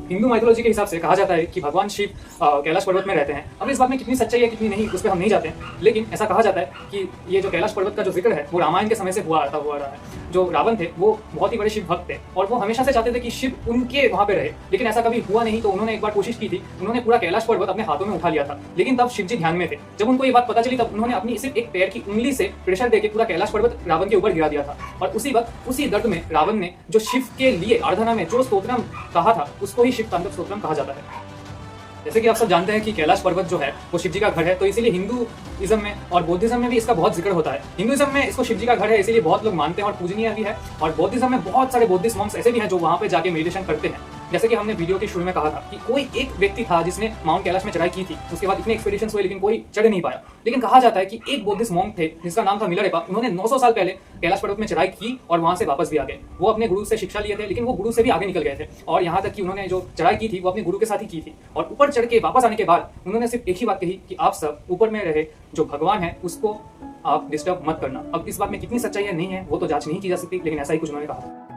Hindu mythology के हिसाब से कहा जाता है कि भगवान शिव कैलाश पर्वत में रहते हैं। अब इस बात में कितनी सच्चाई है कितनी नहीं उस पर हम नहीं जाते हैं, लेकिन ऐसा कहा जाता है कि ये जो कैलाश पर्वत का जो जिक्र है वो रामायण के समय से हुआ रहा है। जो रावण थे वो बहुत ही बड़े शिव भक्त थे और वो हमेशा से चाहते थे कि शिव उनके वहां पे रहे, लेकिन ऐसा कभी हुआ नहीं। तो उन्होंने एक बार कोशिश की थी, उन्होंने पूरा कैलाश पर्वत अपने हाथों में उठा लिया था, लेकिन तब शिव जी ध्यान में थे। जब उनको ये बात पता चली तब उन्होंने अपनी सिर्फ एक पैर की उंगली से प्रेशर देकर पूरा कैलाश पर्वत रावण के ऊपर गिरा दिया था। और उसी वक्त उसी दर्द में रावण ने जो शिव के लिए आराधना में जो स्तोत्रम कहा था उसको ही शिव तांडव स्तोत्रम कहा जाता है। जैसे कि आप सब जानते हैं कि कैलाश पर्वत जो है वो शिव जी का घर है, तो इसीलिए हिंदुइज्म में और बौद्धिज्म में भी इसका बहुत जिक्र होता है। हिंदुइज्म में इसको शिव जी का घर है इसीलिए बहुत लोग मानते हैं और पूजनीय भी है, और बौद्धिज्म में बहुत सारे बौद्धिस्ट मॉन्क्स ऐसे भी हैं जो वहां पे जाके मेडिटेशन करते हैं। जैसे कि हमने वीडियो के शुरू में कहा था कि कोई एक व्यक्ति था जिसने माउंट कैलाश में चढ़ाई की थी, उसके बाद इतने एक्सपीडिशंस हुए लेकिन कोई चढ़ नहीं पाया। लेकिन कहा जाता है कि एक बौद्धिस्ट मॉन्क थे जिसका नाम था मिलारेपा, उन्होंने 900 साल पहले कैलाश पर्वत में चढ़ाई की और वहां से वापस भी आ गए। वो अपने गुरु से शिक्षा लिए थे, लेकिन वो गुरु से भी आगे निकल गए थे और यहाँ तक कि उन्होंने जो चढ़ाई की थी वो अपने गुरु के साथ ही की थी। और ऊपर चढ़ के वापस आने के बाद उन्होंने सिर्फ एक ही बात कही कि आप सब ऊपर में रहे जो भगवान है उसको आप डिस्टर्ब मत करना। अब इस बात में कितनी सच्चाई है नहीं है वो तो जांच नहीं की जा सकती, लेकिन ऐसा ही कुछ उन्होंने कहा था।